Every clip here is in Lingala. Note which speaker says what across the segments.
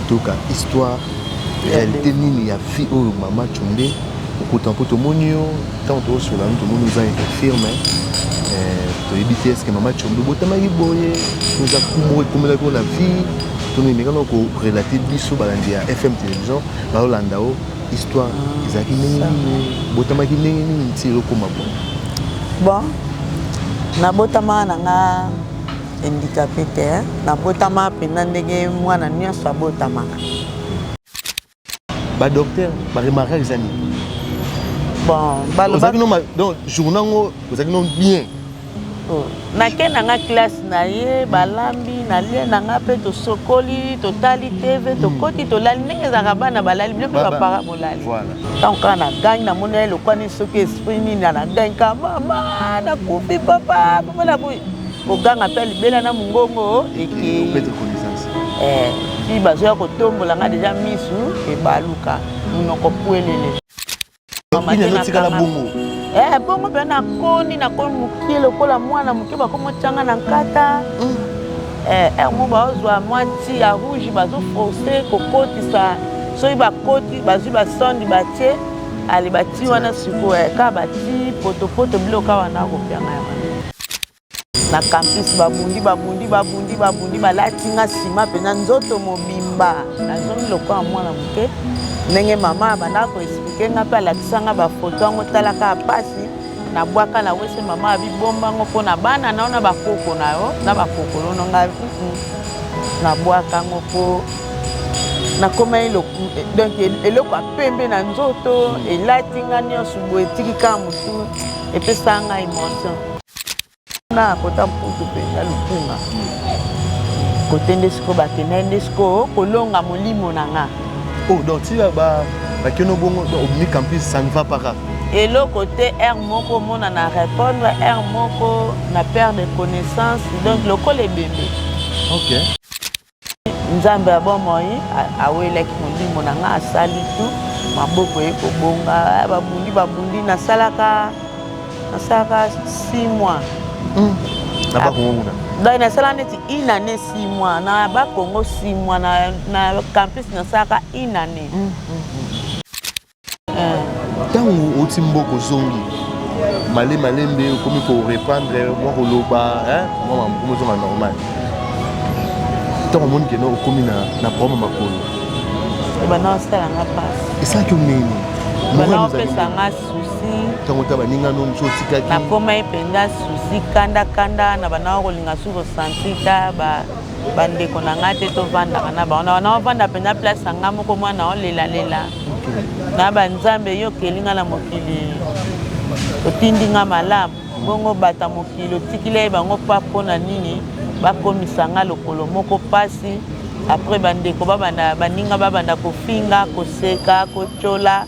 Speaker 1: toka histoire réalité nini ya vie oyo mama Tchombe okuta mpo tomoni yo tant tosola tomoni oza infirme toyebi te est-ce que mama Tchombe botamaki boye oza kumo ekomelaki o la vie tomemekana korelate biso balandi ya FM télévision baolanda o histoire ezalaki ndenge nini botamaki ndenge nini nti elokoma
Speaker 2: bon nabotama nanga handicapé te nabotama mpena ndenge mwana nyonso abotamaka
Speaker 1: badocteur baremarquaka eza nini
Speaker 2: bon
Speaker 1: ozalaki no donc journal ngo ozalaki no bien
Speaker 2: nake nanga classe na ye balambi nalie nanga mpe tosokoli totali tv tokoti tolali ndenge ezalaka bana balali bino mpe bapara bolali ntango kaka na gani namona ye lokwani soki esprit nini na gani ka mama nakufi papa papa na boyi koganga mpe libela na mongongo eke ti bazoya kotombola nga deja misu ebaluka monoko puelele bongo mpe nakondi mokie lokola mwana moke bakomotyanga na nkata mo baozwa mwati ya rouge bazoforce kokotisa soki bakoti bazwi basondi batie ale bati wana siko ka bati potopoto biloko wana kopianga ya na campus babundi balatinga nsima mpenza nzoto mobimba nazongi lokola mwana moke ndenge mama bandaka koexplike nga mpe alakisanga bafoto yango talaka pasi nabwaka na wese mama abibombango mpo na bana nao na bakoko na yo na bakokolo nonga nabwaka ngo mpo nakoma donc eloko apembe na nzoto elatinga nyonso boye etikika motu epesanga émotion na kota mputu mpenza lupunga kote nde siko bakenda nde siko kolonga molimo na nga
Speaker 1: donc ti bakeno bongo obimi campus ça ne va pas grave
Speaker 2: eloko te aire moko mona na répondre aire moko na perdre connaissance donc lokola ebembe nzambe abomoi awelaki molimo na nga asali tu maboko ekobonga babundi nasalaka 6 mois
Speaker 1: na bakongo kuna
Speaker 2: donc nasala neti une année 6 mois na bakongo 6 mois na campus nasalaka une année
Speaker 1: ntango oti mboko ozongi malembe okomi koreprendre mwa koloba mwa ozonga normal ntango omoni keno okomi na problème makolo
Speaker 2: ebana osalanga mpasi
Speaker 1: esalaki oneni
Speaker 2: bana opesanga susi
Speaker 1: ntango ta baninga no mosu otikaki
Speaker 2: nakoma ye mpenza susi kanda na bana kolinga su kosanti ta bandeko na nga te tovandaka na bango na bana ovanda mpenza place anga moko mwana olelalela na banzambe yokelinga na mokili otindinga malamu bongo bata mokili otikila ye bango mpa mpona nini bakomisanga lokolo moko pasi apres bandeko baninga babanda kofinga koseka kotyola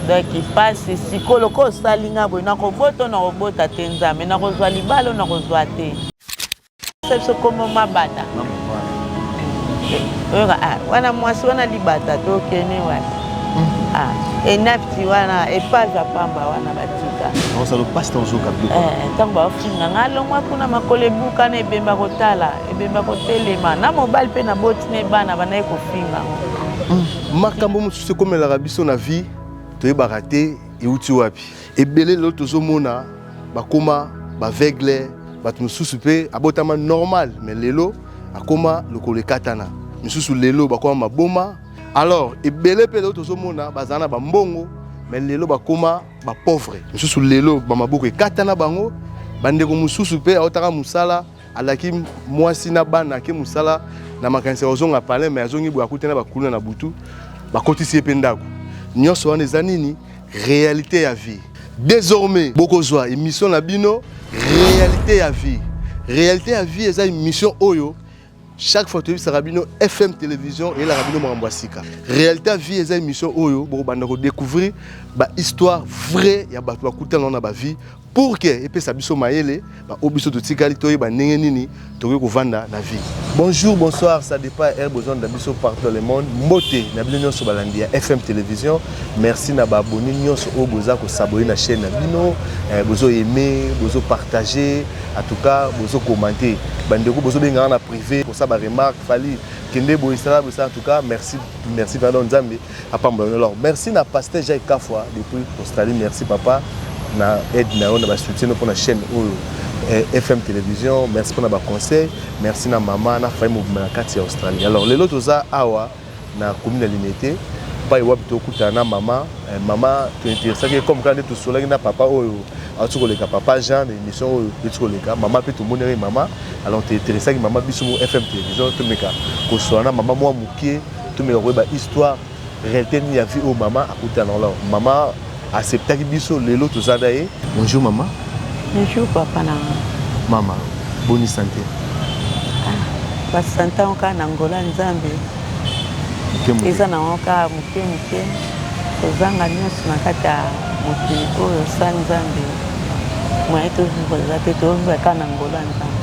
Speaker 2: donc pasi sikolo ko osalinga boye nakobota nakobota te nzambe nakozwa libalo nakozwa te biso komo mabata wana mwasi wana libata tokene wana enapti wana epage apamba wana batika ntango baofinga nga longwa kuna makolo ebuka na ebemba kotala ebemba kotelema na mobali mpe na boti na ebana banaye kofinga
Speaker 1: makambo mosusu ekomelaka biso na vie toyebaka te euti wapi ebele lelo tozomona bakoma baveugle bato mosusu mpe abotama normal mais lelo akoma lokolo ekatana misusu lelo bakoma maboma alors ebele mpe lelo tozomona bazala na bambongo mais lelo bakoma bapauvre misusu lelo bamaboko ekatana bango bandeko mosusu mpe aotaka mosala alaki mwasi na bana ake mosala na makanisa ozonga palin mais azongi boye akutana bakuluna na butu bakotisi ye mpe ndako nyonso wana eza nini réalité ya vie désormais bokozwa émission na bino réalité ya vie eza émission oyo chaque fois toyebisaka bino FM télévision eyelaka bino makambo ya sika réalité ya vie eza émission oyo bokobanda kodécouvrir bahistoire vraie ya bato bakutana na bavie pour que et puis ça biso mayele ba obiso to tikali to ba ndenge nini to ko vanda na vie. Bonjour, bonsoir, ça dépend er besoin d'abiso partout dans le monde. Mbote na bino nyonso balandi ya FM télévision. Merci na ba abonné nyonso o boza ko s'abonner na chaîne na bino, bozo aimer, bozo partager, en tout cas bozo commenter. Bandeko bozo benga na privé pour ça ba remarque fali kende boisala boza en tout cas merci pardon Nzambe apambola. Alors merci na pasteur Jacques Kafwa depuis Australie, merci papa na aide na on na soutien pour la chaîne FM télévision, merci pour na conseil, merci na maman na famille mouvement na kati ya Australie. Alors les autres za awa na commune de l'unité pas iwa bito kutana maman tu intéressé que comme quand tu sola na papa oyo atu ko leka papa Jean émission oyo tu ko leka maman pe tout monde maman alors tu intéressé que maman biso FM télévision to meka ko soana maman moi mukie to meka ko ba histoire réalité ni ya vie au maman akutana là maman accepta que biso lelo to za daye. Bonjour maman.
Speaker 2: Bonjour papa na
Speaker 1: maman, bonne santé.
Speaker 2: Ba santé onka na ngola Nzambe. Eza na onka muke kozanga nyonso na kati ya mokili oyo sa Nzambe mwaye tozoza te tozaka na ngola Nzambe.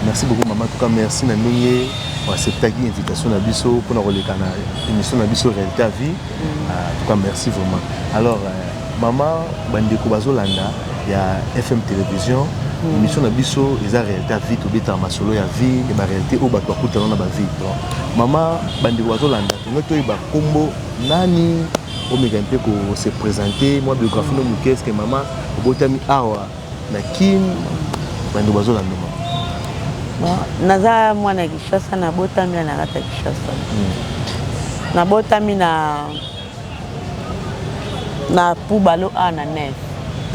Speaker 1: Merci beaucoup maman, en tout cas merci na ndenge acceptaki invitation na biso pour na koleka na émission na biso réalité à vie. En tout cas merci vraiment. Alors maman bandeko bazolanda ya FM télévision émission na biso eza réalité à vie to beta masolo ya vie et ma réalité au bato akutana na ba vie. Maman bandeko bazolanda to ba kombo nani omega mpe ko se présenter moi biographie no qu'est-ce que maman obotami awa na kin bandeko bazolanda maman.
Speaker 2: Naza mwana Kishasa na botami na kata Kishasa. Na botami na Poubalo a na nef.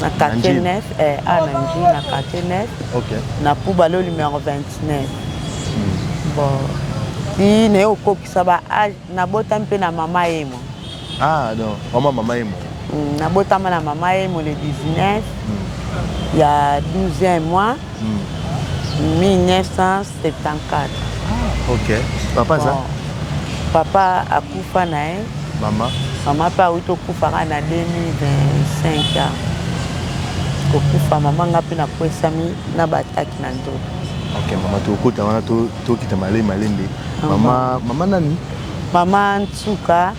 Speaker 2: Na quartier 9 a na nji na quartier 9.
Speaker 1: OK.
Speaker 2: Na Poubalo numéro 29. Bon. Si ne okokisa ba na botami pe na mama yemo.
Speaker 1: Ah non, maman yemo.
Speaker 2: Na botama na mama yemo le 19. Il y a 12e mois. 1974.
Speaker 1: OK. Papa ça?
Speaker 2: Papa a kufa na ye. Maman pa wito kufa na 2025 ya. Ko kufa maman ngapi na kwesami na bataki na ndo.
Speaker 1: OK, maman to kota wana to kita malembe. Maman nani?
Speaker 2: Maman Tsuka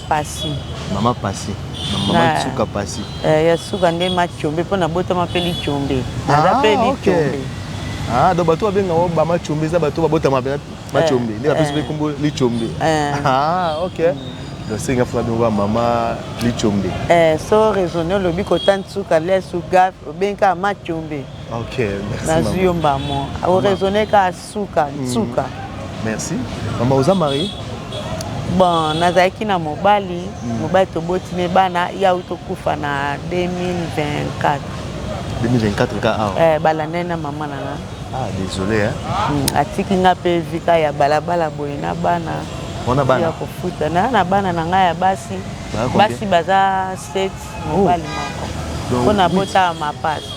Speaker 2: Pasi.
Speaker 1: Maman Pasi. Maman Tsuka Pasi.
Speaker 2: Ya Tsuka nde machombe pona bota mapeli chombe. Na peli chombe.
Speaker 1: Ah, donc bato abenga o ba machombe za bato babota machombe. Ni ba pesi kombo li chombe. Ah, OK. Donc c'est nga fla benga maman li chombe.
Speaker 2: So raisonner le bi kotan Tsuka le Tsuka benga machombe.
Speaker 1: OK, merci
Speaker 2: maman. Na zuyomba mo. O raisonner ka Tsuka.
Speaker 1: Merci. Maman oza marié?
Speaker 2: Bon, nazaki na mobali to botine bana ya utokufa na 2024.
Speaker 1: 2024 ka awa.
Speaker 2: Balanena maman nana.
Speaker 1: Ah, désolé hein.
Speaker 2: Atiki nga pe vika ya balabala boye na bana.
Speaker 1: Ona bana.
Speaker 2: Ya kofuta na bana na nga ya basi. Basi baza 7 mobali moko. Kona bota mapasi.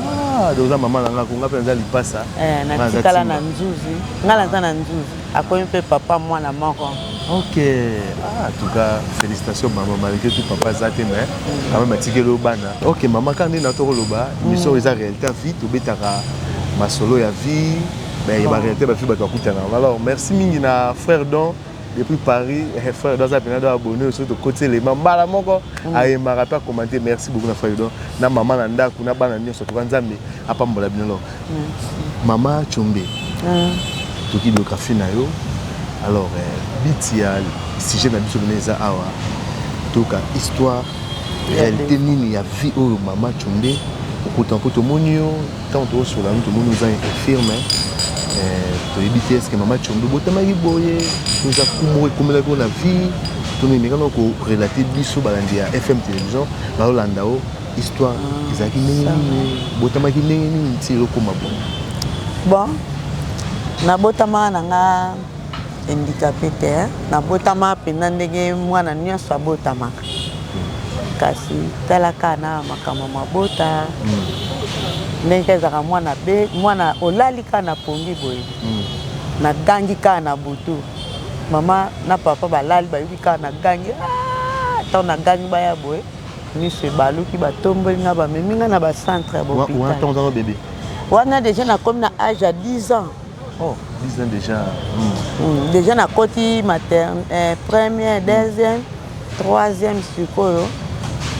Speaker 1: Ah, doza maman nanga ko nga pe nza lipasa.
Speaker 2: Na tikala na nzuzi. Ngala nza na nzuzi. Akomi pe papa mwana moko.
Speaker 1: OK. Ah, en tout cas, félicitations maman, malgré tout papa Zate mais quand même atikelo bana. OK, maman quand ni na to loba, mission eza réalité vie to betaka masolo ya vie, mais il va réalité ba fi ba kutana. Alors, merci mingi na frère Don depuis Paris, frère Don za pena abonné sur de côté les maman la moko ay ma rappel commenter merci beaucoup na frère Don. Na maman na ndako na bana nyonso to Nzambe apambola binelo. Maman Chombe. To ki biographie na yo. Alors, bitia sujet na biso neza awa toka histoire réalité nini ya vie oyo maman Chombe okuta po to monio tant to sur la to monio za infirme to ebite est que maman Chombe botama boye to za kumwe kumela ko na vie to ni mekano ko relater biso balandi ya FM télévision ba olanda o histoire ezaki nini botama ki nini tiro ko mabo.
Speaker 2: Bon, na botama na nga handicapé te na botama pena ndenge mwana nyonso abotamaka kasi talaka na makambo mabota ndenge ezaka mwana olali ka na pongi boye na gangi ka na butu mama na papa balali bayuki ka na gangi ta na gangi baya boye miso ebaluki batomboli nga bamemi nga na bacentre ya
Speaker 1: Où est bébé?
Speaker 2: wana déjà nakomi na âge ya 10 ans.
Speaker 1: Oh, 10 ans déjà.
Speaker 2: Déjà nakoti première, deuxième, troisième sikoyo.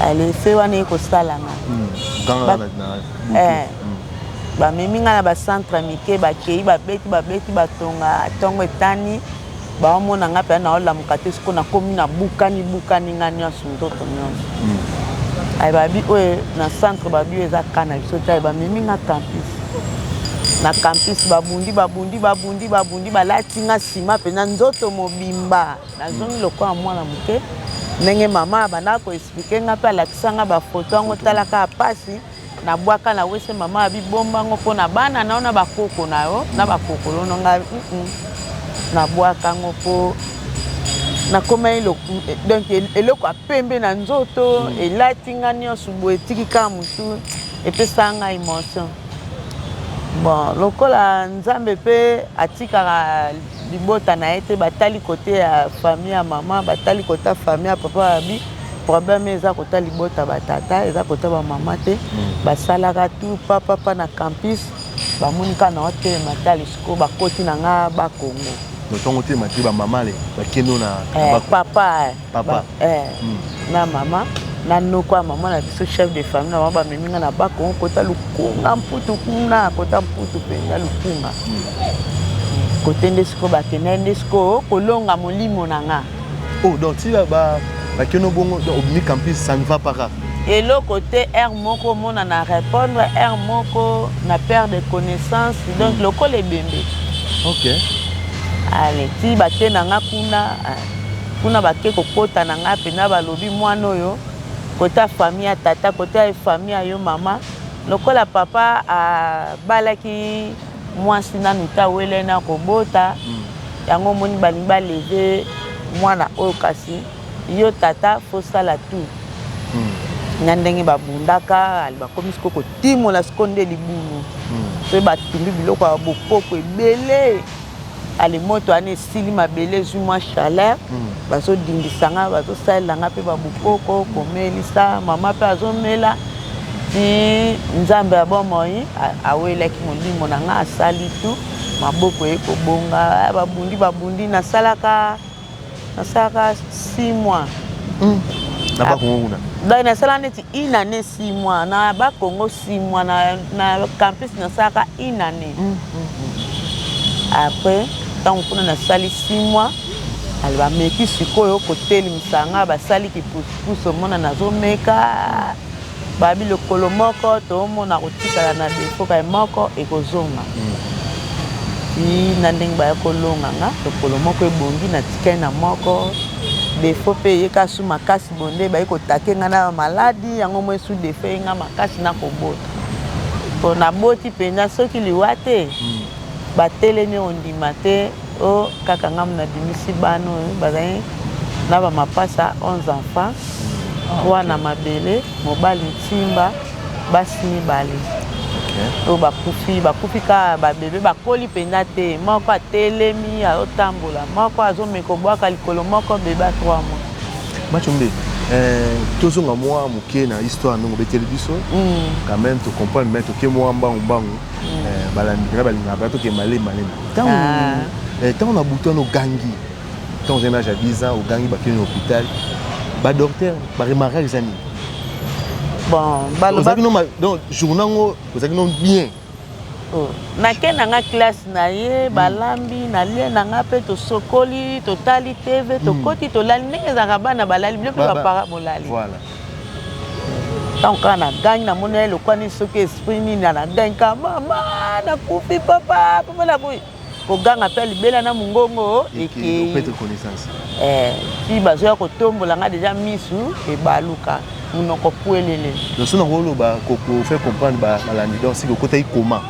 Speaker 2: Elle fait wana ekosalanga. Bamemi nga na bacentre mike bakei babeti batonga ntongo etani baomona nga mpe naolamuka te siko nakomi na bukani nga nyonso ndoto nyonso. Babi oyo na centre babi eza kana biso te bamemi nga campus. Na campus babundi balati nga nsima mpenza nzoto mobimba nazongi lokola mwana moke ndenge mama banda koexplike nga mpe alakisa nga bafoto yango talaka ya pasi nabwaka na wese mama abibomba ngo mpo na bana nao na bakoko na yo na bakokolo nonga nabwaka ngo mpo nakoma donc eloko apembe na nzoto elati nga nyonso boye etiki kaka motu epesaka nga émotion. Bon, lokola nzambe mpe atikaka libota na ye te batali kote ya famille ya mama batali kota famille ya papa babi problème eza kota libota batata eza kota bamama te basalaka tu papa na campus bamonika na otelema tali siko bakoti na nga bakongo
Speaker 1: ntongo te mati bamama le bakendo na
Speaker 2: papa na mama na noko ya mama na biso chef de famille na mama bamemi nga na bakongo kota lukunga mputu kuna kota mputu mpenza lukunga kote nde siko bakende nde siko kolonga molimo na nga.
Speaker 1: Oh, donc si bakeno bongo obimi campus ça ne va pas grave.
Speaker 2: Eloko te air moko mona na répondre air moko na perte de connaissance donc lokola ebembe.
Speaker 1: Ok.
Speaker 2: Allez, ti bate na nga kuna bake kokota na nga pena balobi mwana oyo kota famille ya tata kota famille ya yo mama lokola papa abalaki mwasi nanu ta wele na kobota yango moni balingi baleve mwana oyo kasi yo tata fosala tu na ndenge babundaka bakomi siko kotimola siko nde libulu so batumbi biloko ya bokoko ebele ale moto ane esili mabele ezwi mwa chaleur bazodindisanga bazosalelanga mpe babokoko komelisa mama mpe azomela ti nzambe ya bomoi awelaki molimo na nga asali tu maboko ye kobonga babundi nasalaka 6 mois
Speaker 1: na bakongo kuna
Speaker 2: donc nasala neti une année 6 mois na bakongo 6 mois na campus nasalaka une année après ntango kuna nasali 6 mois ali bameki sikoyo kotelemisa nga basali kipusupusu omona nazomeka babi lokolo moko toomona kotikala na defo kaye moko ekozonga na ndenge baya kolonga nga lokolo moko ebongi natikali na moko defo mpe eyeka su makasi bonde baye kotake nga na maladi yango mwe su defo eyenga makasi na kobota mpo naboti mpenza soki liwa te batelemi ondima te o kaka nga muna bimisi bana oyo bazali na bamapasa 11 enfants wana mabele mobali ntimba basi mibale oyo bakufi kaka babebe bakoli mpenza te moko atelemi azotambola moko azomeka obwaka likolo moko bebe a 3 mois
Speaker 1: machombe tozonga mwa moke na histoire ndongo beteli biso quand même to comprendre mais toke mwa mbangu balinga batoke malema ntango na butano ogangi ntango ozali na age ya 10 ans ogangi bakeli na hôpital badocteur baremarka eza nini ozalaki no journal ngo ozalaki no bien
Speaker 2: nakenda nga classe na ye balambi nalie na nga mpe tosokoli totali tv tokoti tolali ndenge ezalaka bana balali biloko bapara molali ntango kaka nagangi namona ye lokwani soki esprit nini nagangi ka mama nakufi papa nakufi koganga mpe libela na mongongo ekei ti bazoya kotombola nga deja misu ebaluka munoko puelele
Speaker 1: loso nakoloba kofe comprendre balandi donc siki okotaki koma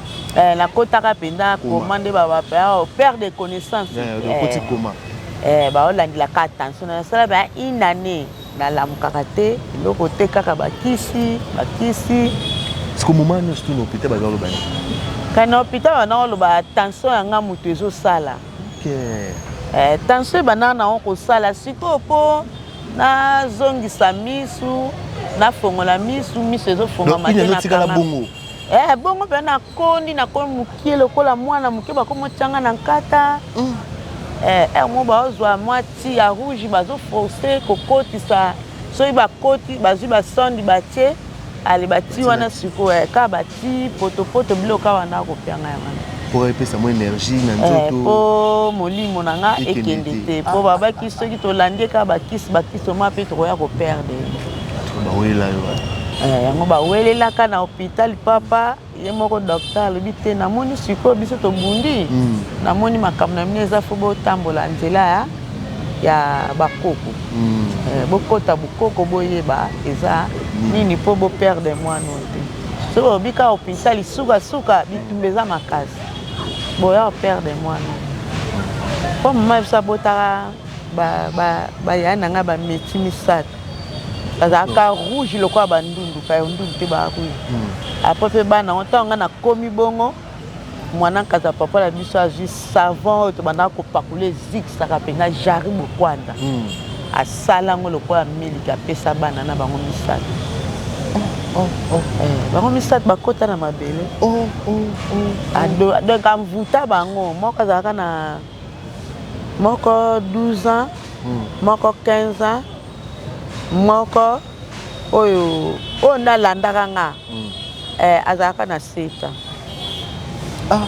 Speaker 2: nakotaka mpenza koma nde babape perte de connaissance
Speaker 1: okoti koma
Speaker 2: baolandilaka attention nasala baya une année nalamukaka te eloko te kaka bakisi
Speaker 1: siko moma nyonso tu na hôpital baza koloba nini
Speaker 2: kani na hôpital bana koloba tension yanga moto ezosala tension ebandaka nango kosala sikoyo mpo nazongisa misu na fongola misu misu ezofonga
Speaker 1: matena donc il a bongo
Speaker 2: bongo mpe nakondi mokie lokola mwana moke bakomotyanga na nkata mo baozwa mwa ti ya rouge bazoforce kokotisa soki bakoti bazwi basondi batie ale bati wana sikoyo ka bati potopoto biloko wana kopianga yango
Speaker 1: pour epesa mo énergie na nzoto
Speaker 2: po molimo na nga ekende te po babaki soki tolandi ka bakisi ma mpe tokoya koperde
Speaker 1: bawela
Speaker 2: yango bawelelaka na hôpital papa ye moko docteur alobi te namoni sikoyo biso tobundi namoni makambo na mine eza fo botambola nzela ya bakoko bokota bokoko boyeba eza nini mpo boperde mwana te soki obika hôpital suka bitumba eza makasi boya operde mwana mpo mama biso abotaka bayai na nga bameti misato bazalaka rouge lokola bandundu kaya ndundu te barouge apres mpe bana ntango nga nakomi bongo mwana nkaza papa na biso azwi savon oyo tobandaka kopakula ezikisaka mpenza jari bokwanda asalango lokola miliki apesa bana na bango misato bango misato bakota na mabele donc amvuta bango moko azalaka na moko 12 ans moko 15 ans moko oyo nalandaka nga azalaka na 7 ans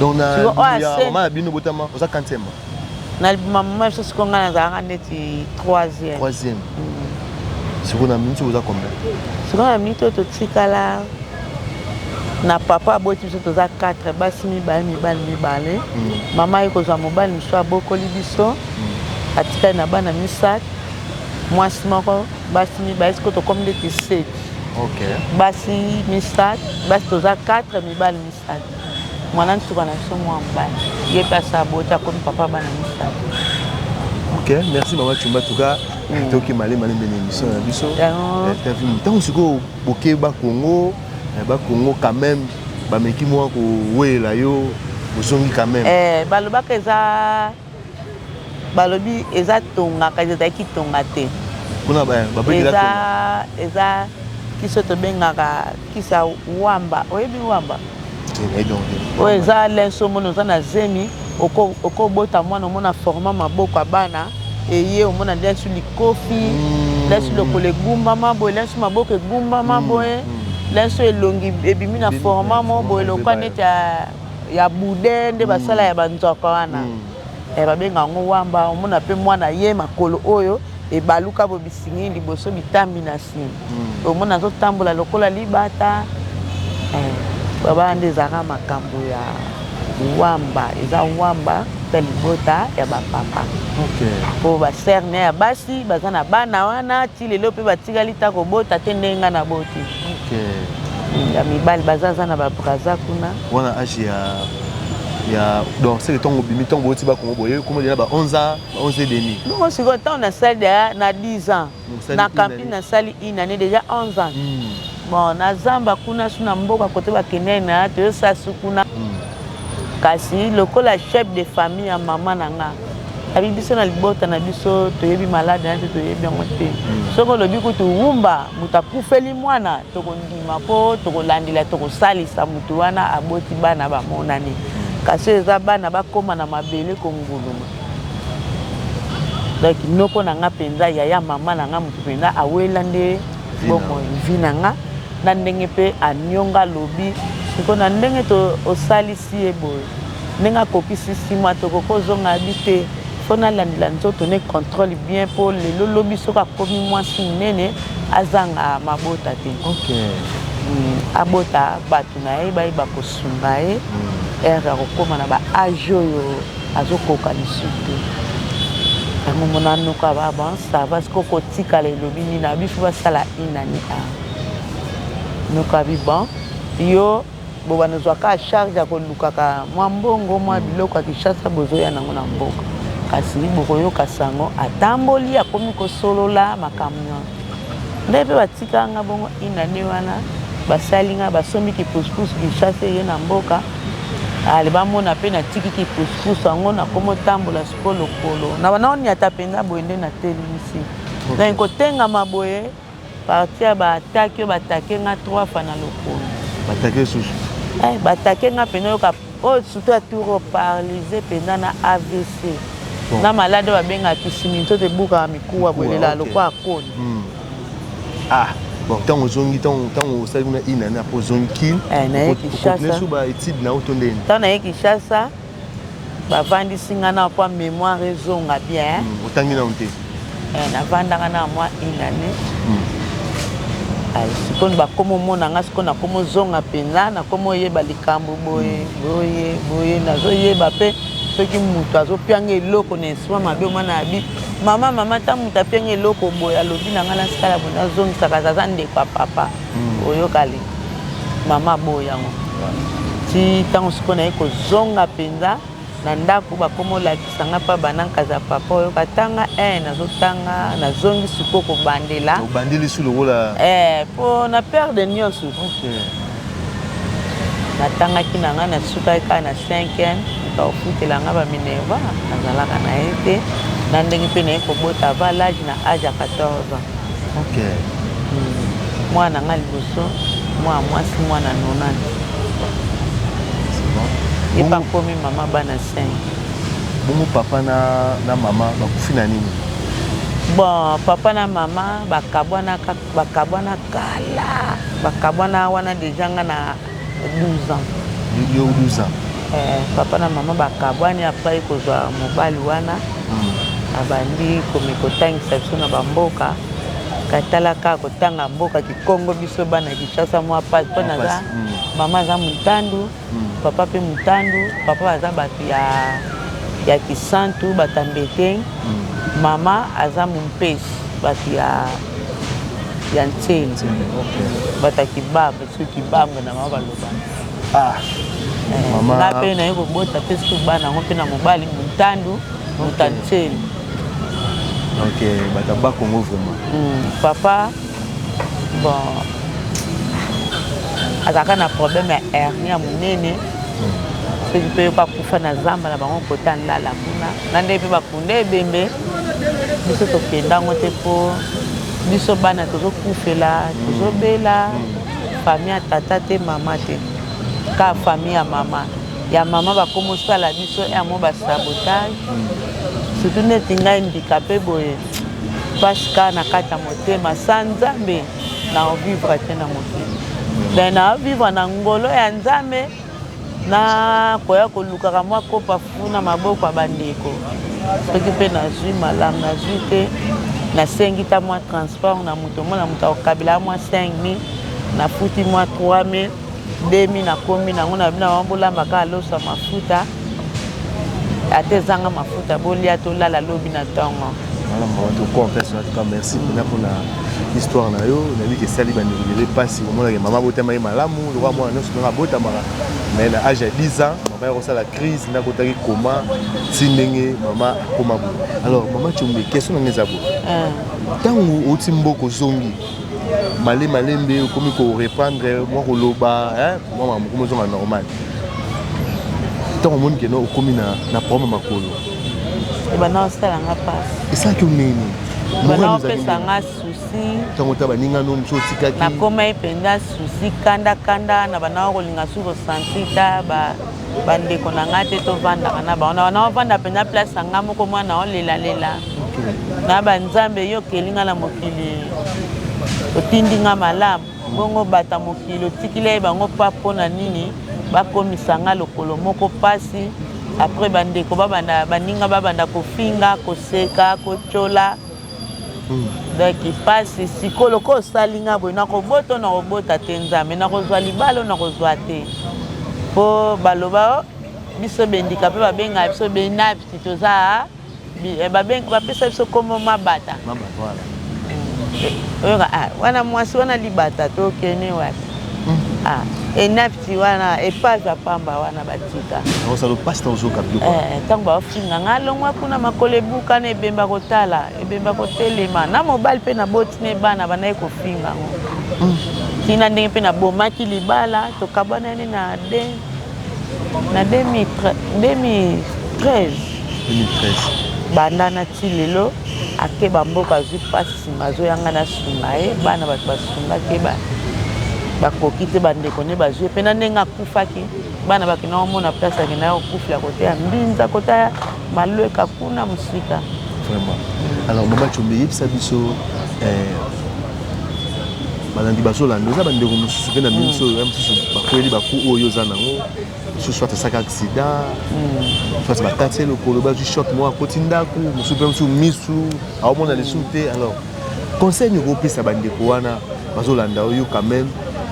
Speaker 1: donc na bino botama oza 4e
Speaker 2: na mama biso siko nga nazalaka neti 3e
Speaker 1: siko na miniti oza combien
Speaker 2: siko na miniti oyo totikala na papa aboti biso toza 4 basi mibale mama ye kozwa mobali mosusu abokoli biso atikali na bana misato mwasi moko basi mibale siko tokomi neti 7 basi misato basi toza 4 mibali misato mwana ntuka na biso mwa mobali ye mpe asa aboti akomi papa bana misato.
Speaker 1: Merci Maman Chumba Touka. Toki malé malé de l'émission na biso. Tant siko boké ba Congo quand même ba meki moi ko wela yo bozongi quand même.
Speaker 2: Balobaka eza balobi eza tonga ka eza ki tonga te.
Speaker 1: Kuna ba
Speaker 2: eza kiso to bengaka kisa wamba oyebi wamba. O eza lenso mono za na zemi oko bota mwana mona forma maboko abana eye omona lenso likofi lenso lokole gumba mabo lenso maboko egumba mabo lenso elongi ebimi na forma mabo elokwa neti ya bude nde basala ya banzoka wana babenga ngo wamba omona pe mwana ye makolo oyo ebaluka bo bisingi liboso bitambi na nsima omona azotambola lokola libata baba nde ezaka makambo ya wamba eza wamba ta libota ya bapapa po baserne ya basi baza na bana wana ti lelo mpe batikali ta kobota te ndenga na boti ya mibali bazaza na babraza kuna
Speaker 1: wana age ya donc c'est le temps bimi temps boti ba kongo boye comme déjà ba 11 ans 11 et demi
Speaker 2: non c'est quand on a sali na 10 ans na kampi na sali une année déjà 11 ans bon na zamba kuna suna mboka kote bakende na to sasu kuna kasi lokola chef de famille ya mama nanga abi biso na libota na biso toyebi malade na te toyebi yango te soko lobi kutu wumba mutakufeli mwana tokondima po tokolandela tokosalisa mutu wana aboti bana bamonani kasi eza bana bakoma na mabele konguluma donc noko nanga penza ya mama nanga mutu penza awela nde bomo vi nanga na ndenge pe anyonga lobi siko na ndenge to osalisi eboye ndenge akokisi nsima tokokozonga bite fona landela nzoto ne contrôle bien pour lelo lobi soki akomi mwasi munene azanga mabota te abota bato na ye bayeba kosunga ye ere akokóma na baage oyo azokoka lisu te yango mona noka baba sava siko kotikala elobi nini abifu basala inani noka biban yo boba nazwaka charge ya kolukaka mwa mbongo mwa biloko ya kishasa bozoya nango na mboka kasi bokoyoka sango atamboli akomi kosolola makambo nde mpe batikanga bongo inane wana basali nga basombi kipusupusu kishasa ye na mboka ale bamona mpe natiki kipusupusu yango nakomi otambola siko lokolo na banaoni ata mpenza boye nde natelemisi donc kotengama boye partir bataki batake nga 3 fois na lokolo
Speaker 1: batake sous
Speaker 2: batake nga pena yoka surtout à tour paralysé pena na AVC na malade babenga kisimi to te buka mikuwa bolela lokwa akoni
Speaker 1: bon tant ozongi tant osali kuna ina na pozongi
Speaker 2: na Kinshasa
Speaker 1: ba étude na otondeni
Speaker 2: tant na Kinshasa bavandisi nga na po mémoire ezonga bien
Speaker 1: otangi na onte
Speaker 2: navandaka na mwa inane sikoyo bakomo mona nga sikoyo nakomo zonga mpenza nakomo oyeba likambo boye nazoyeba mpe soki moto azopianga eloko na esima mabe omwana abi mama ta moto apianga eloko boye alobi na nga na sikala boye nazongisaka zaza ndeko ya papa oyokali mama boye yango ti ntango sikoyo naye kozonga mpenza na ndako bakomo olakisa nga mpa banankaza papa oyoka tanga nazotanga nazongi sikoyo kobandela
Speaker 1: obandeli su lokola
Speaker 2: mpo na perde nyonso natangaki na nga nasukaki kaka na 5e okofutela nga baminerva nazalaka na ye te na ndenge mpe naye kobota ava lage na age ya 14 ans mwana nga liboso mwana mwasi mwana 90 epa komi mama bana 5
Speaker 1: bongo papa na mama bakufi na nini
Speaker 2: bon papa na mama bakabwana kala bakabwana wana deja nga na 12 ans
Speaker 1: yo 12 ans
Speaker 2: papa na mama bakabwani apres kozwa mobali wana abandi komikotangisa biso na bamboka katala kaka kotanga mboka kikongo biso bana Kinshasa mwa pasi mpo naza mama aza mutandu papa mpe mutandu papa baza bato ya kisantu bato ambeteng mama aza mumpesi bato ya ntseli bato ya kibamba so kibamba na mama balobana nga mpe naye kobota mpe soki bana yango mpe na mobali mutandu mutantseli
Speaker 1: bato ba Congo vraiment
Speaker 2: papa bon azalaka na problème ya hernie ya monene soki mpe bakufa na zamba na bango kota nlala kuna na nde mpe bakunda ebembe biso tokendango te mpo biso bana tozokufela tozobela famille ya tata te mama te ka famille ya mama bakomosala biso yamo basabotage surtout neti ngai ndika mpe boye mpasi kaka na kati ya motema sa nzambe na ovivre te na mokili me na ovivre na ngolo ya nzambe na koya kolukaka mwa kopa fu na maboko ya bandeko soki mpe nazwi malamu nazwi te nasengi ta mwa transport na moto mona moto akokabela mwa 5000 nafuti mwa 3000 2000 nakomi nango na bino bambolambaka alosa mafuta ate ezanga mafuta bolia tolala lobi na ntongo
Speaker 1: merci pour la histoire na yo na biki sali bandeli pasi omona ke mama botama ye malamu le roi mwana nyonso ndonga botamaka mais na âge ya 10 ans mama yakosala crise nakotaki koma ti ndenge mama akoma boye alors mama Tshombe question na ngai eza boye ntango oti mboka ozongi malembe okomi koreprendre mwa koloba mwa mokomi ozonga normal ntango omoni keno okomi na problème makolo
Speaker 2: ebana osalanga mpasi
Speaker 1: esalaki oneni
Speaker 2: bana opesanga susi
Speaker 1: ntango ta baninga no mosu otikaki
Speaker 2: nakoma ye mpenza susi kanda na bana kolinga su kosanti ta bandeko na ngai te tovandaka na bango na bana ovanda mpenza place anga moko mwana olelalela na banzambe yokelinga na mokili otindinga malamu bongo bata mokili otikila ye bango mpa mpona nini bakomisanga lokolo moko pasi apres bandeko baninga babanda kofinga koseka kotyola donc pasi sikolo ko osalinga boye nakobota nakobota te nzambe nakozwa libala nakozwa te mpo baloba biso bendika mpe babenga biso benapti toza bapesa biso komo mabata oyoka wana mwasi wana libata tokene wapi enapti wana epave apamba wana batika ntango baofinga nga longwa kuna makolo ebuka na ebemba kotala ebemba kotelema na mobali mpe naboti na ebana banaye kofinga ngo tina ndenge mpe nabomaki libala tokabwanani na 2013 banda na ti lelo ake bamboka azwi mpasi nsima azoyanga na sunga ye bana bato basungaki bakoki te bandeko ne bazwi mpe na ndenge akufaki bana bakenda komona place akenda kokufela kote ya mbinza kote ya malweka kuna mosika.
Speaker 1: Vraiment. Alors Mama Tchombe yebisa biso balandi bazolanda oza bandeko mosusu mpe na biso mosusu bakweli baku oyo oza nango mosusu soit asaka accident soit bakati lokolo bazwi choc moko akoti ndako mosusu mpe mosusu misu aomona lisusu te. Alors conseil nyoko opesa bandeko wana bazolanda oyo quand même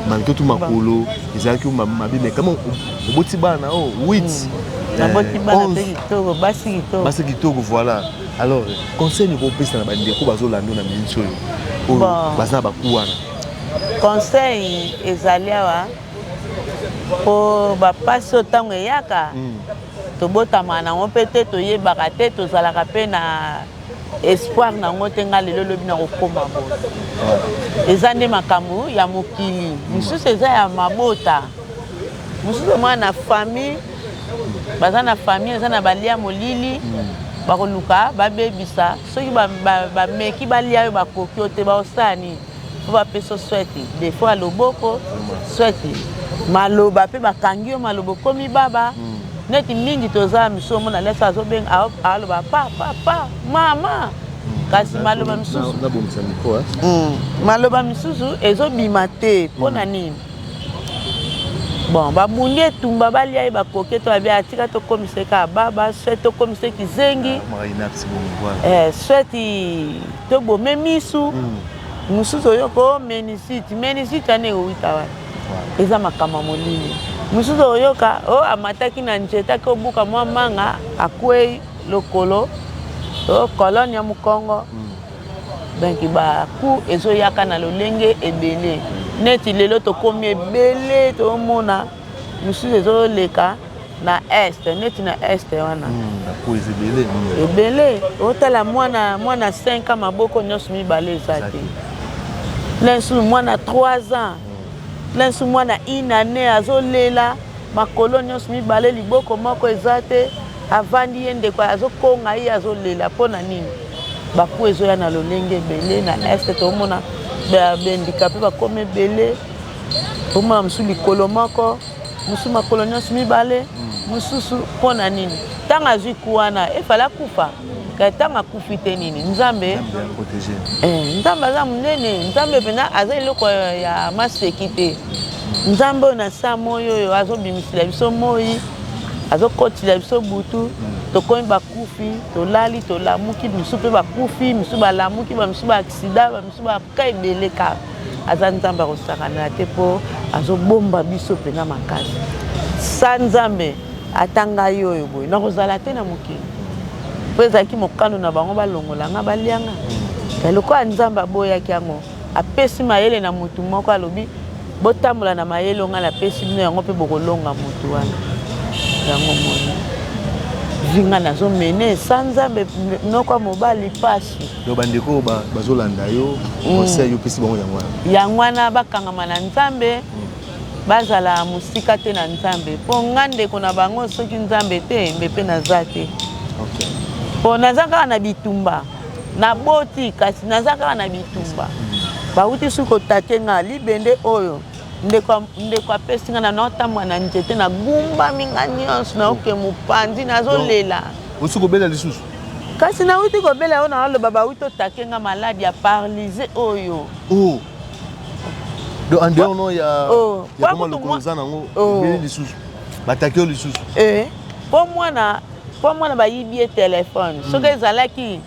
Speaker 1: malgré tout makolo ezalaki mabe mais comment oboti bana o 8
Speaker 2: naboti bana mpe kitoko basi
Speaker 1: kitoko voilà. Alors conseil nyoko opesa na bandeko bazolanda na minisi oyo baza baku wana.
Speaker 2: Conseil ezali awa po bapasi otango eyaka tobotama nango mpe te toyebaka te tozalaka mpe na espoir nango te nga lelo lobi na kokoma boye eza nde makambo ya mokili mosusu eza ya mabota mosusu mwana na famille baza na famille eza na balia molili bakoluka babebisa soki bameki balia oyo bakoki ote baosani po bapesa sweti des fois loboko sweti maloba mpe bakangi yo maloba komi baba neti mingi toza miso mona lesa azobenga aloba papa mama kasi maloba misusu ezobima te mpona nini bon babundi etumba balia ye bakoki to babi atika tokomiseka baba sweti tokomiseki zengi sweti tobome misu mosusu oyoka menisite ane owita wana eza makama molili mosusu oyoka amataki na nzete ake obuka mwa manga akwei lokolo kolone ya mokongo donc baku ezoyaka na lolenge ebele neti lelo tokomi ebele tomona mosusu ezoleka na este neti na este wana ebele otala mwana 5 maboko nyonso mibale eza te lensu mwana 3 ans lensu mwana 1 année azolela makolo nyonso mibale liboko moko eza te avandi ye ndeko azokonga ye azolela mpona nini baku ezoya na lolenge ebele na este tomona bendika mpe bakoma ebele tomona mosusu likolo moko mosusu makolo nyonso mibale mosusu mpona nini ntango azwi ku wana efala kufa ntango akufi te nini nzambe aza monene nzambe mpena aza eloko ya maseki te nzambe oyo na saa moi oyo azobimisila biso moi azokotila biso butu tokomi bakufi tolali tolamuki misu mpe bakufi misu balamuki bamisu baaksida bamisu baka ebele kaka aza nzambe akosakana te mpo azobomba biso mpena makasi sa nzambe atanga ye oyo boye nakozala te na mokili mpo ezalaki mokano na bango balongolanga balianga lokola nzambe aboyaki yango apesi mayele na motu moko alobi botambola na mayele onga napesi bino yango mpe bokolonga motu wana yango moni vinga nazomene sa nzambe noko mobali pasi
Speaker 1: yo bandeko bazolanda yo conseil yo pesi bango
Speaker 2: yango wana bakangama na nzambe bazala mosika te na nzambe mpo nga ndeko na bango soki nzambe te mbe mpe naza te mpo naza kaka na bitumba naboti kasi naza kaka na bitumba bauti soki otate nga libende oyo ndeko apesi nga na naotambola na nzete nagumbami nga nyonso naoke mopanzi nazolela
Speaker 1: osi kobela lisusu
Speaker 2: kasi nauti kobela oyo naoloba bauti otake nga maladi ya paralyse oyo
Speaker 1: donc en dehors non ya comment le colosa nango ebeli lisusu batake yo lisusu
Speaker 2: mpo mwana bayibi ye telefone soki ezalaki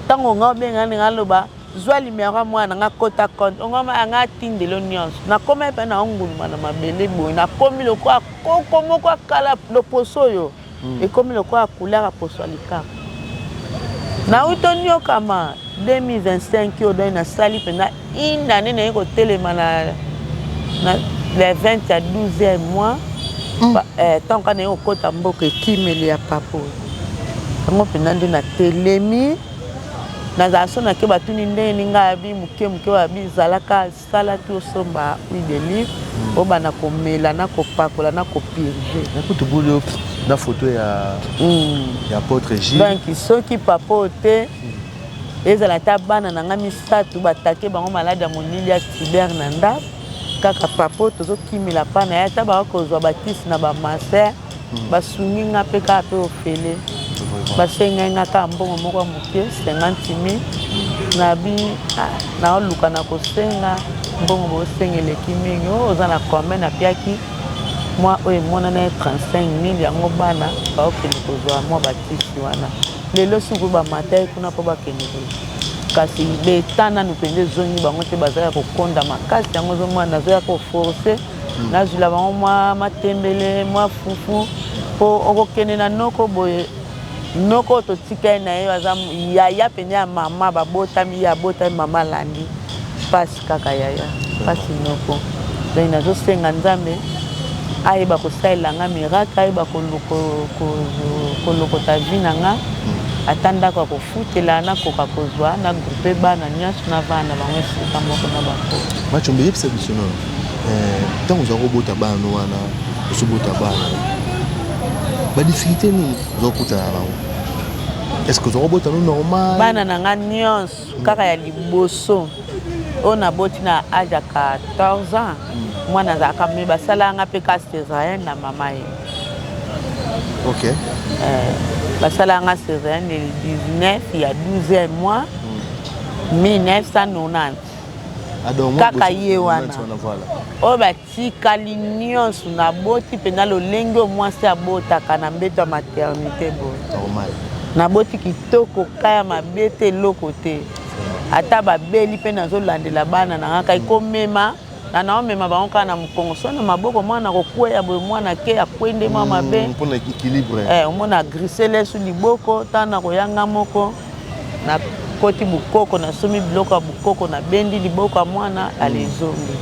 Speaker 2: ntango nga obenga ndenge aloba zwa limero mwana nga kota compte ongoma anga atindelo nyonso nakoma mpe na onguluma na mabele boye nakomi lokola koko moko akala loposo oyo ekomi lokola couleur ya poso ya likama nauti oniokama 2025 oyo doi nasali mpena une année naye kotelema na le 20 ya 12e mois ntango ka naye kokota mboka ekimeli ya papa oyo yango mpena nde natelemi nazala so nake batuni ndenge ninga abi moke babi zalaka sala ti osomba huile de livre oyo bana komela na kopakola na kopurge
Speaker 1: nakutubuli na photo ya apôtre Gilles
Speaker 2: donc soki papa oyo te ezala ta bana na nga misato batake bango malade ya monili ya tiber na ndako kaka papo tozokimela pana ya ta bakozwa bakisi na bamaser basungi nga mpe kaka mpe ofele basengai nga kaka mbongo moko ya moke 50 000 nabi naoluka na kosenga mbongo bosenga eleki mingi oza na kombe napiaki mwa oyo emonana ye 35 000 yango bana baokende kozwa mwa bakisi wana lelo suku bamata kuna mpo bakende kasi betana nanu mpenza ezongi bango te bazala kokonda makasi yango ozomwana nazoya koforce nazwila bango mwa matembele mwa fufu mpo okokende na noko boye noko totika ye na ye baza yaya pene ya mama babotami ye abotami mama landi mpasi kaka yaya mpasi noko donc nazosenga nzambe ayeba kosalelanga miracle ayeba kolokota vi na nga ata ndako ya kofutela nakoka kozwa na groupe bana nyonso na vana bango esika moko na bakoko
Speaker 1: Machombe yebisa biso nono ntango oza kobota bana wana osobota bana badifficulté nini ozokutana nango est-ce que oza kobota no normal
Speaker 2: bana na nga nyonso kaka ya liboso oyo naboti na age ya 14 ans mwana azalaka me basalanga mpe kasi césarienne na mama ye
Speaker 1: ok
Speaker 2: basalanga césarienne le 19 ya 12e mois 1990 kaka ye wana oyo batikali nyonso naboti mpenza lolenge oyo mwasi abotaka na mbeto ya maternité boye naboti kitoko kaya mabe te eloko te ata babeli mpe nazolandela bana na nga kaikomema na naomema bango kaka na mokongo so na maboko mwana kokweya boye mwana ke akwende mwa mabe
Speaker 1: mpona équilibre
Speaker 2: omona grise lesu liboko tana koyanga moko na koti bukoko nasomi biloko ya bukoko na bendi liboko ya mwana alezongi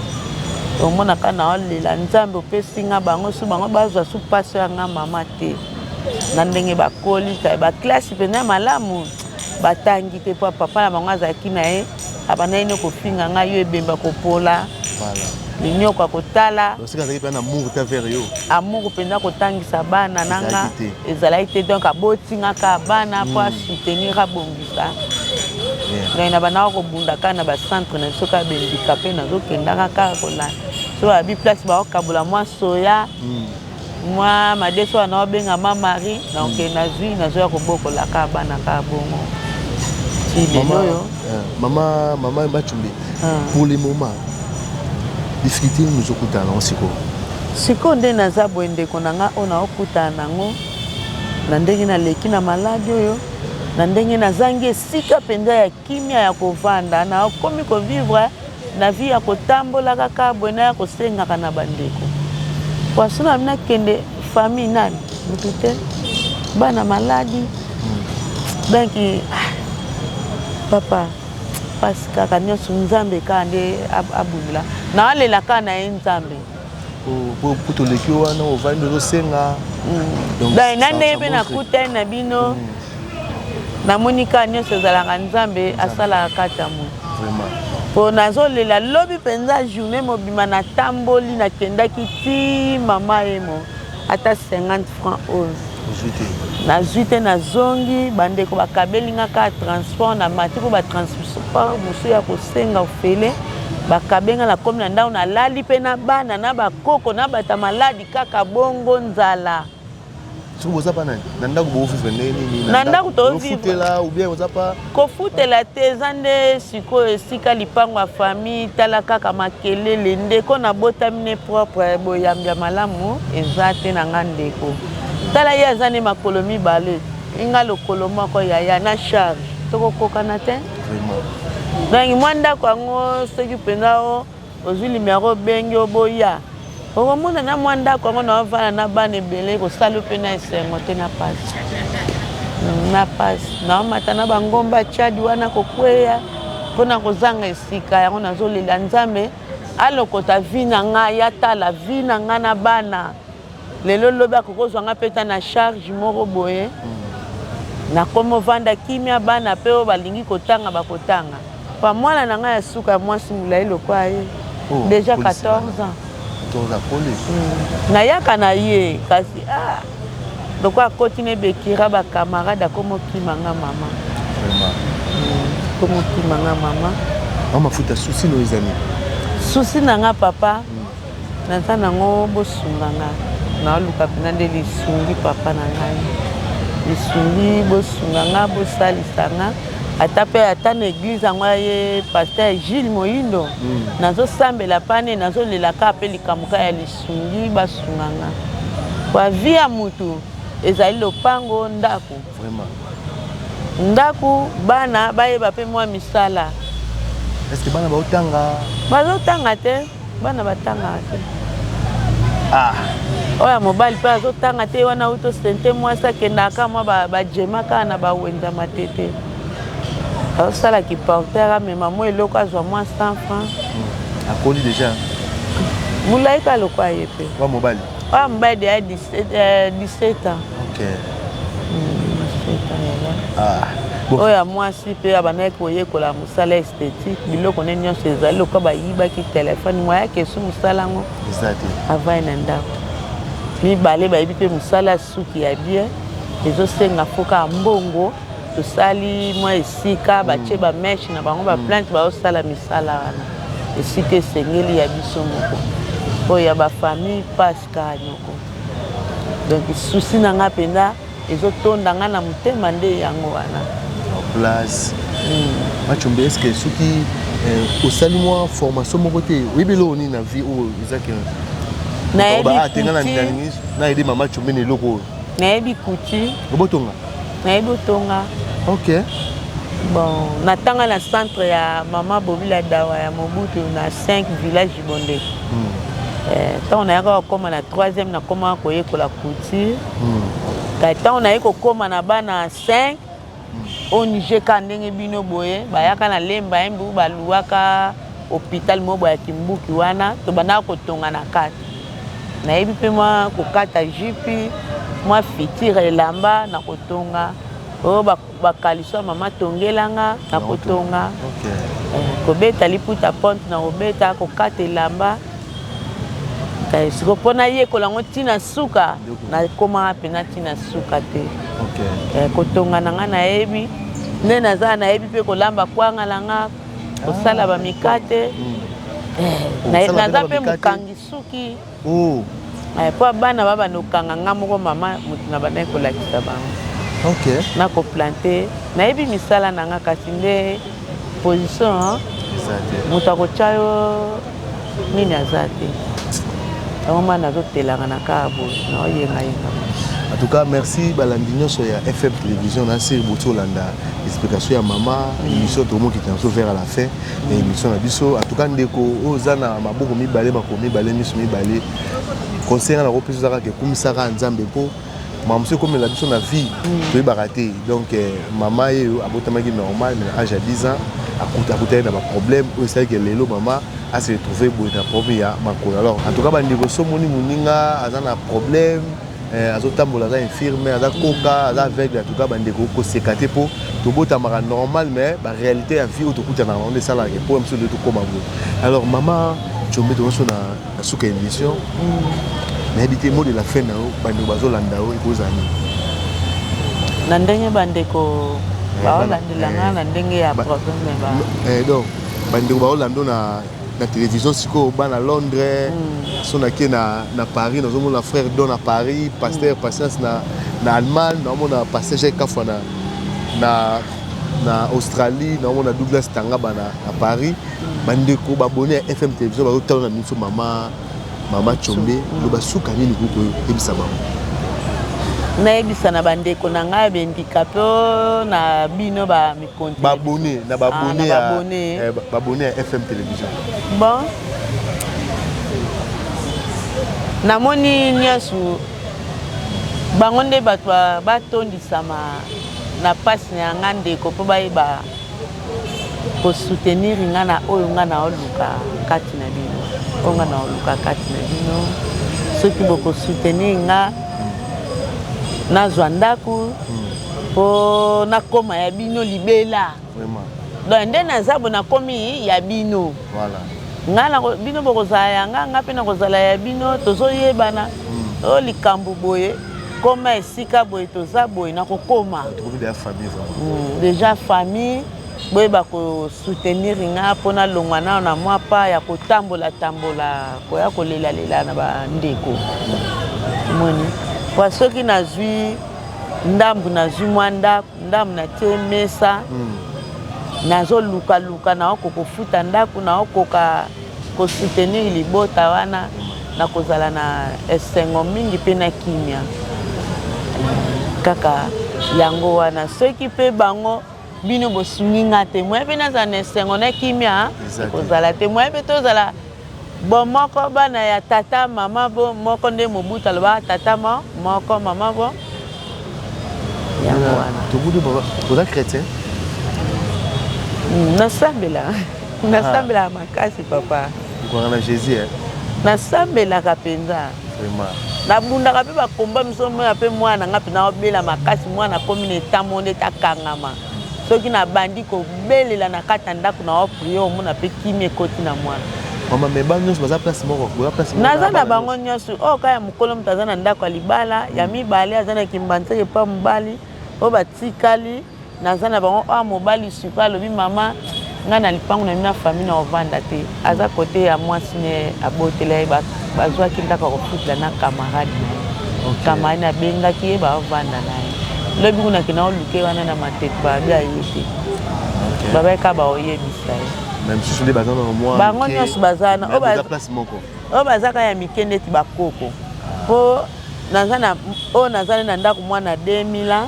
Speaker 2: omona kaka naolela nzambe opesinga bango su bango bazwa su paso yanga mama te na ndenge bakoli ka baklasi mpenza malamu batangi te po papa na bango azalaki na ye abandaki kofinga ngai yo ebemba kopola linyoko ya kotala amour mpenza kotangisa bana nanga ezalaki te donc abotingaka bana mpo asoutenir abongisa donc na bandaka kobunda kaka na bacentre na biso kaka bendika mpe nazokendaka kaka kolanda so abi place baokabola mwa soya mwa madeso wana obenga ma mari donc nazwi nazoya kobokola kaka bana kaka bongo
Speaker 1: Maman Machombe, pour les moments, difficulté nous okutana nango sikoyo.
Speaker 2: Sikoyo nde naza boye ndeko na nga oyo naokutana nango na ndenge naleki na maladi oyo na ndenge nazangi esika mpenza ya kimia ya kovanda nakomi kovivre na vie ya kotambola kaka boye na ya kosengaka na bandeko poaso na mina kende famille nani mutu te bana maladi donc papa pasi kaka nyonso nzambe kaka nde abundela naolela kaka na ye nzambe
Speaker 1: po toleki wana ovandi ozosenga
Speaker 2: donc na ndenge mpe nakutani na bino namoni kaka nyonso ezalaka nzambe asalaka kati ya moto mpo nazolela lobi mpenza journée mobima natamboli nakendaki ti mama yemo ata 50 francs oyo nazwi te nazongi bandeko bakabelingaka transport na mati mpo batransport mosu ya kosenga ofele bakabenga na komi na ndako nalali mpe na bana na bakoko na bata maladi kaka bongo nzala na ndako kofutela te eza nde sikoyo esika lipango ya famille tala kaka makelele ndeko nabotami ne propre boyambi ya malamu eza te na nga ndeko tala ye aza nde makolo mibale inga lokolo moko yaya na charge tokokokana te donc mwa ndako yango soki mpenza ozwi limero obengi oboya okomona na mwa ndako yango naovanda na bana ebele kosala mpe na esengo te na pasi na pasi naomata na bangomba chadi wana kokweya mpona kozanga esika yango nazolela nzambe alokota vi na ngai atala vi na ngai na bana lelo lobi akokozwanga mpe ta na charge moko boye nakomi ovanda kimia bana mpe oyo balingi kotanga bakotanga pa mwana na ngai ya suka ya mwasi molai lokwa ye déjà 14 ans nayaka na ye kasi lokwa akoti na ebekira bakamarade akoma okimanga mama Comme qui manga maman.
Speaker 1: On m'a foutu souci nos amis.
Speaker 2: Souci nanga papa. Naza nango bosunganga. Na luka pena de lisungi papa na ngai. Lisungi bosunganga bosalisanga. Atape ata na église angwaye pasteur Gilles Moindo. Nazo sambela pane nazo lelaka ape likamuka ya lisungi basunganga. Kwa via mutu ezali lopango ndako.
Speaker 1: Vraiment.
Speaker 2: Ndako bana bayeba pe mwa misala.
Speaker 1: Est-ce que bana baotanga?
Speaker 2: Bazotanga te, bana batanga te.
Speaker 1: Ah.
Speaker 2: Oya mobali pe azotanga te wana uto sente mwasa kendaka mwa bajemaka na bawenza matete. Azosala ki porteur amema mwa eloko azwa mwa 100 francs.
Speaker 1: Akoli déjà.
Speaker 2: Mulaika lokwa ye pe.
Speaker 1: Wa mobali.
Speaker 2: Oya mobali de 17 ans.
Speaker 1: OK.
Speaker 2: 17 ans.
Speaker 1: Ah. Bon.
Speaker 2: Oya mwasi pe abanaki koyekola mosala esthétique biloko nini nyonso ezali lokola bayibaki telefone moyaki esu mosala yango avai na ndako mibale bayebi mpe mosala suki ya bien ezosenga foka mbongo tosali mwa esika batie bameshe na bango baplante baosala misala wana esika esengeli ya biso moko oyo ya bafamille paska nyoko donc susi na nga mpenza ezotonda nga na motema nde yango wana
Speaker 1: place. Machombe, est-ce que ceux qui au salut moi formation mon côté, oui mais là on est dans vie où Isaac na aidé maman Chombe ne loko.
Speaker 2: Na ebi kuti.
Speaker 1: Botonga.
Speaker 2: Na ebi botonga.
Speaker 1: OK.
Speaker 2: Bon, natanga na centre ya Mama Bobila Dawa ya Mobutu na 5 villages Bondé. Tant on a comme na 3e na comment koyekola kuti. Tant on a comme na bana 5 onije ka ndenge bino boye bayaka na lemba embu baluaka hôpital mobo ya Kimbuki wana to bana kotonga na kati na yebi pe mwa kokata jipi mwa fitire elamba na kotonga o bakaliswa mama tongelanga na kotonga kobeta liputa ponte na kobeta kokata elamba siko mpona yekola ngo ntina suka na koma pena ntina suka te kotonga na nga nayebi nde naza nayebi mpe kolamba kwanga na nga kosala bamikate naza mpe mokangi suki mpo bana babanokanga nga moko mama motu na bandaki kolakisa bango nakoplante nayebi misala na nga kasi nde position moto akotya yo nini aza te yango nazotelanga na kaka boye naoyengayenga.
Speaker 1: En tout cas, merci Balandino sur FM Télévision. On a essayé de landa explication à maman, émission tout le monde qui est en vers à la fin, émission à biso. En tout cas, ndeko ozana maboko mi balé bakomi balé mi sumi balé. Conseil na reprise zaka que comme ça nzambe po. Maman monsieur comme la biso na vie, tu baraté. Donc maman est abotamaki normal mais âge à 10 ans, à côté d'un problème, ou c'est que lelo maman a se retrouvé pour un problème ya makolo. Alors en tout cas, bandeko so moni muninga azana problème. Azotambola aza infirme aza koka aza aveugle en tout cas bandeko koseka te po tobotamaka normal mais réalité ya vie oyo tokutana na nde esalaka po mosu de tokóma boye. Alors maman Chombe tomoso na suka émission nayebi te mot de la fin na yo bandeko bazolanda yo ekozani
Speaker 2: na ndenge bandeko baolandelanga na ndenge ya problème
Speaker 1: donc bandeko baolanda na télévision siko bana Londres sonaki na Paris nous avons la frère Don à Paris pasteur patience na Allemagne nous avons pasteur Jacques Kafwa na Australie nous avons Douglas Tangaba à Paris bandeko babonné à FM télévision ba otala na miso mama Chombe lo basuka nini kuko ebisa mama
Speaker 2: naebisa na bandeko na ngai bendikape na bino ba mikonti
Speaker 1: babonné à FM télévision.
Speaker 2: Bon namoni nyonso bango nde bato batondisama na pasi na nga ndeko mpo bayeba kosoutenir nga na oyo nga na oluka kati na bino oyo nga na oluka kati na bino soki bokosoutenir nga nazwa ndako mpo nakoma ya bino libela donc nde naza bo nakomi ya bino nga bino bokozala yanga nga mpe nakozala ya bino tozoyebana oyo likambo boye koma esika boye toza boye nakokoma déjà famille boyeba soutenir nga mpona longwa nao na mwa pa ya kotambola koya kolela na bandeko moni kwa soki nazwi ndambu nazwi mwa ndambu natie mesa nazoluka naokokofuta ndako naokoka kosoutenir libota wana na kozala na esengo mingi mpe na kimia kaka yango wana soki mpe bango bino bosungi nga te mwe mpe nazala na esengo na kimia kozala te mwe mpe tozala bo moko bana ya tata mama bo moko nde mobutu aloba tata moko mama bo yango wana
Speaker 1: tobudu boza chrétien nasambela makasi papa
Speaker 2: okwanga
Speaker 1: na Jésus
Speaker 2: nasambelaka mpenza nabundaka mpe bakomba miso moya mpe mwana nga mpe naobela makasi mwana komi na etambo nde takangama soki nabandi kobelela na kati ya ndako na oprie omona mpe kimi ekoti na mwana
Speaker 1: mama me bango nyonso baza place moko
Speaker 2: naza na bango nyonso oyo kaka ya mokolo moto aza na ndako ya libala ya mibale aza na kimbanzeke mpa mobali oyo batikali naza na bango oyo mobali suka alobi mama nga na lipango na mina famille na ovanda te aza kote ya mwasi ne abotela ye bazwaki ndako ya kofutela na camarade na ye camarade abengaki ye baovanda na ye lobi kunaki na oluke wana na matete babi aye te babayeka baoyebisa ye bango nyonso baza na oyo bazaka ya mike ndeti bakoko mpo oyo naza na ndako mwana 2000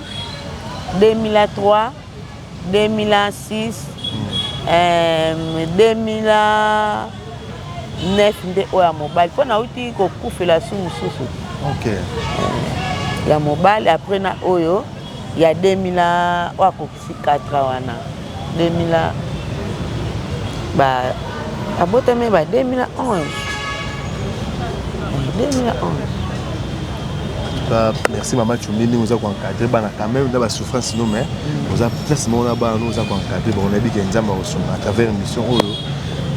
Speaker 2: 2003 2006 2009 nde oyo ya mobali mpo nauti kokufela su mosusu ya mobali apres na oyo ya 2000 oyo akokisi 4 wana 2000 abotami ba 2011
Speaker 1: merci maman Tchoumini nous a encadré bana quand même dans la souffrance nous mais nous a place mon là-bas nous a encadré on a dit que nzamba à travers une mission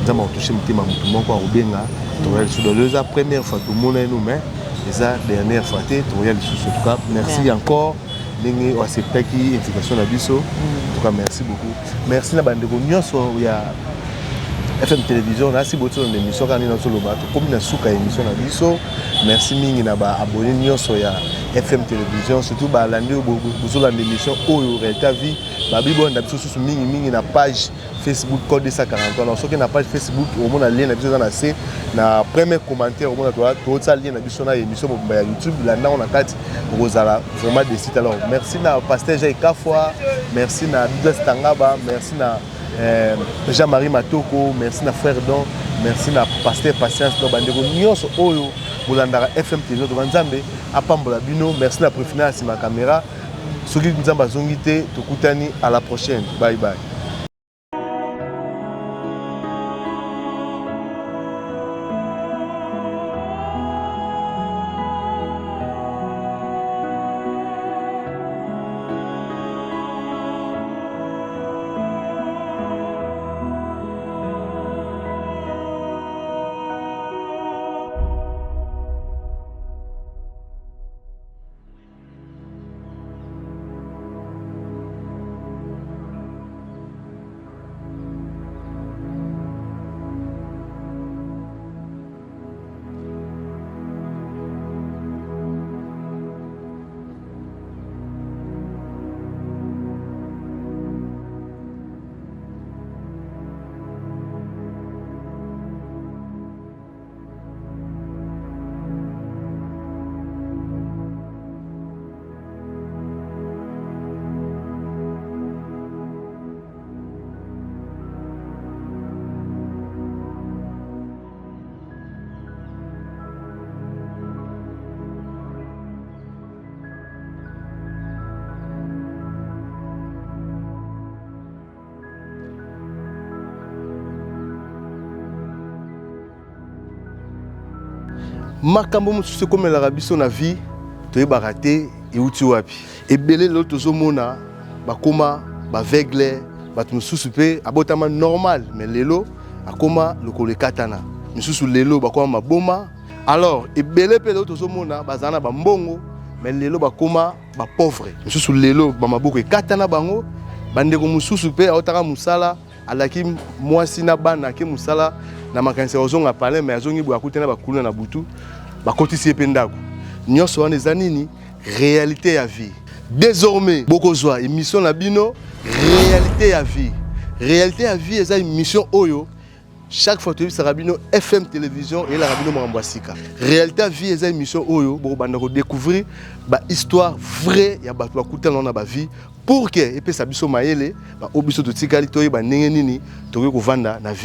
Speaker 1: nzamba touché mutima mutu moko arubenga to la première fois tout le monde nous mais la dernière fois tu regardes sous tout cas merci encore ndenge wasepaki invitation na biso en tout cas merci beaucoup merci na bandeko nyonso ya FM télévision nasi boto na émission quand nous solo bato comme na suka émission na biso merci mingi na ba abonné nyonso ya FM télévision surtout ba landi bozo la émission oyo Réalité Vie ba bibo na biso susu mingi na page Facebook code 143 alors soki na page Facebook au mona lien na biso na C na premier commentaire au mona to ça lien na biso na émission ya YouTube là on a kati kozala vraiment des sites alors merci na pasteur Jay Kafwa merci na Douglas Tangaba merci na Jean-Marie Matoko, merci na frère Don, merci na pasteur Patience no bandeko nyonso oyo bolandaka FM TV to banzambe apambola bino merci na préfina ma caméra soki nzamba zongi te tokutani à la prochaine bye bye. makambo mosusu ekomelaka biso na vie toyebaka te euti wapi ebele lelo tozomona bakoma baveugle bato mosusu mpe abotama normal mais lelo akoma lokolo ekatana misusu lelo bakoma maboma alors ebele mpe lelo tozomona bazala na bambongo mais lelo bakoma bapauvre misusu lelo bamaboko ekatana bango bandeko mususu pe aotaka musala alaki mwasi na bana ke musala na makanisa ozonga palais mais azongi bo akutena bakuna na butu bakotisi epe ndako nyonso wana eza nini réalité ya vie. Désormais bokozwa émission na bino réalité ya vie. Réalité ya vie eza émission oyo chaque fois tu Sarabino FM télévision et la Rabino Marambasika. Réalité à vie est une émission oyo pour découvrir ba histoire vraie ya bato akuta na ba vie pour que et puis ça biso maele ba obiso to tikali to ba nenge nini to ko vanda na vie.